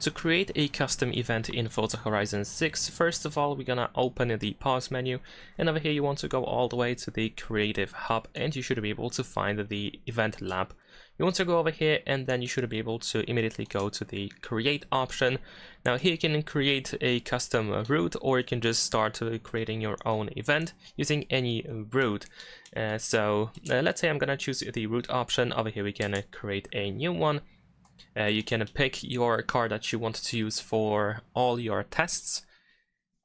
To create a custom event in Forza Horizon 6, first of all, we're gonna open the pause menu, and over here you want to go all the way to the Creative Hub, and you should be able to find the EventLab. You want to go over here, and then you should be able to immediately go to the Create option. Now here you can create a custom route, or you can just start creating your own event using any route. Let's say I'm gonna choose the route option. Over here we can create a new one. You can pick your car that you want to use for all your tests,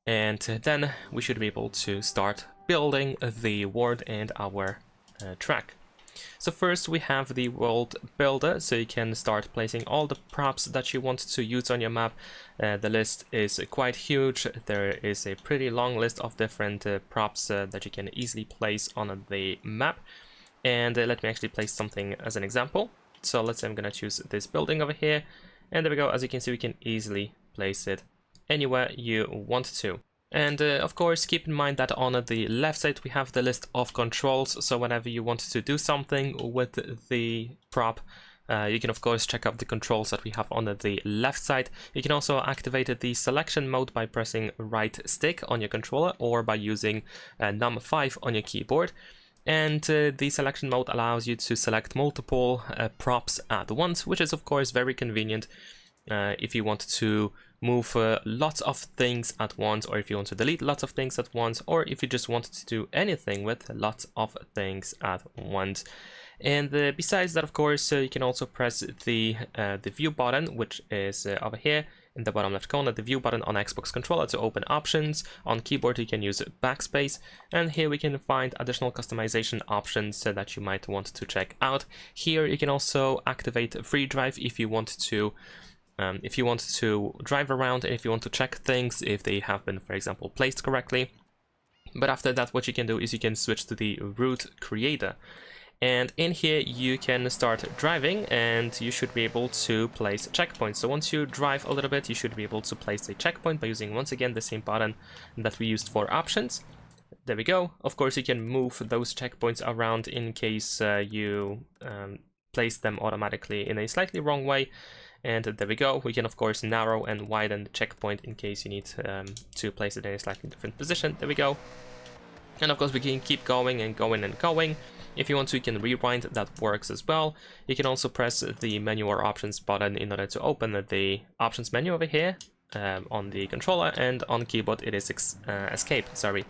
and then we should be able to start building the world and our track. So first we have the world builder, so you can start placing all the props that you want to use on your map. The list is quite huge. There is a pretty long list of different props that you can easily place on the map, and let me actually place something as an example. So let's say I'm gonna choose this building over here, and there we go. As you can see, we can easily place it anywhere you want to. And of course, keep in mind that on the left side we have the list of controls, so whenever you want to do something with the prop, you can of course check out the controls that we have on the left side. You can also activate the selection mode by pressing right stick on your controller, or by using num5 on your keyboard. And the selection mode allows you to select multiple props at once, which is of course very convenient if you want to move lots of things at once, or if you want to delete lots of things at once, or if you just want to do anything with lots of things at once. And besides that, of course, you can also press the view button, which is over here in the bottom left corner, the view button on Xbox controller to open options. On keyboard you can use backspace, and here we can find additional customization options that you might want to check out. Here you can also activate free drive if you want to drive around, and if you want to check things if they have been, for example, placed correctly. But after that, what you can do is you can switch to the route creator. And in here you can start driving, and you should be able to place checkpoints. So once you drive a little bit, you should be able to place a checkpoint by using once again the same button that we used for options. There we go. Of course you can move those checkpoints around in case you place them automatically in a slightly wrong way. And there we go. We can of course narrow and widen the checkpoint in case you need to place it in a slightly different position. There we go. And of course we can keep going and going and going. If you want to, you can rewind, that works as well. You can also press the menu or options button in order to open the options menu over here on the controller, and on keyboard it is escape, sorry.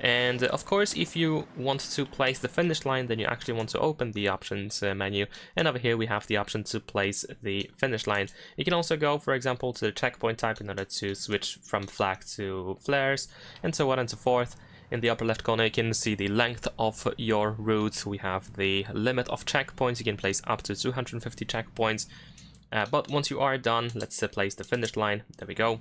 And of course, if you want to place the finish line, then you actually want to open the options menu, and over here we have the option to place the finish line. You can also go, for example, to the checkpoint type in order to switch from flag to flares, and so on and so forth. In the upper left corner you can see the length of your route. We have the limit of checkpoints. You can place up to 250 checkpoints, but once you are done, let's place the finish line. There we go.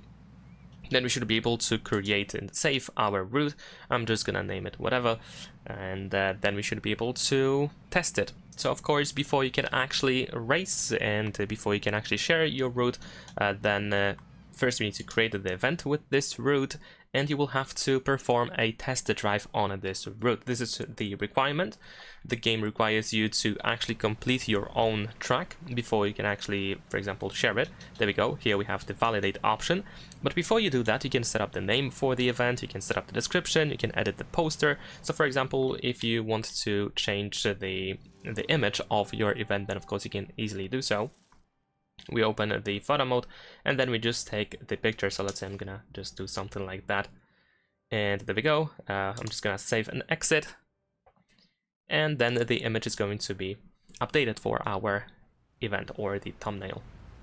Then we should be able to create and save our route. I'm just gonna name it whatever, and then we should be able to test it. So of course, before you can actually race and before you can actually share your route, then first we need to create the event with this route, and you will have to perform a test drive on this route. This is the requirement. The game requires you to actually complete your own track before you can actually, for example, share it. There we go. Here we have the validate option. But before you do that, you can set up the name for the event, you can set up the description, you can edit the poster. So for example, if you want to change the image of your event, then of course you can easily do so. We open the photo mode, and then we just take the picture. So let's say I'm gonna just do something like that, and there we go. I'm just gonna save and exit, and then the image is going to be updated for our event, or the thumbnail.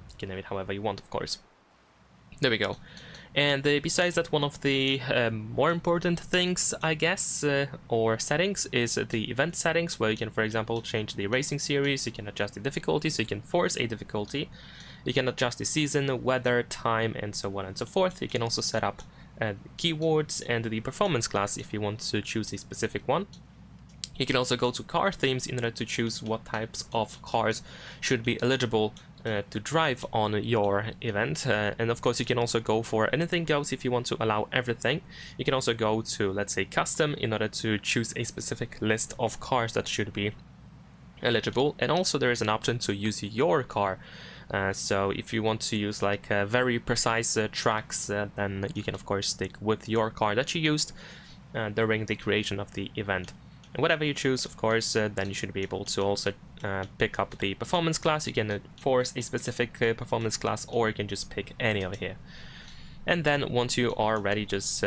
You can name it however you want, of course. There we go. And besides that, one of the more important things, I guess, or settings, is the event settings, where you can, for example, change the racing series. You can adjust the difficulty, so you can force a difficulty. You can adjust the season, weather, time, and so on and so forth. You can also set up keywords and the performance class if you want to choose a specific one. You can also go to car themes in order to choose what types of cars should be eligible to drive on your event, and of course you can also go for anything goes if you want to allow everything. You can also go to, let's say, custom in order to choose a specific list of cars that should be eligible, and also there is an option to use your car So if you want to use like very precise tracks, then you can of course stick with your car that you used during the creation of the event. And whatever you choose, of course, then you should be able to also pick up the performance class. You can force a specific performance class, or you can just pick any over here. And then once you are ready, just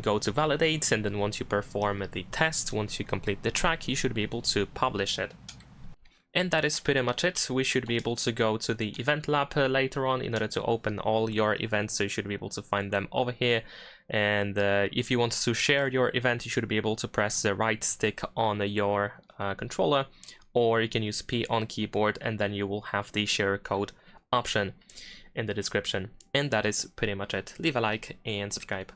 go to validate, and then once you perform the test, once you complete the track, you should be able to publish it. And that is pretty much it. We should be able to go to the EventLab later on in order to open all your events, so you should be able to find them over here. And if you want to share your event, you should be able to press the right stick on your controller, or you can use P on keyboard, and then you will have the share code option in the description. And that is pretty much it. Leave a like and subscribe.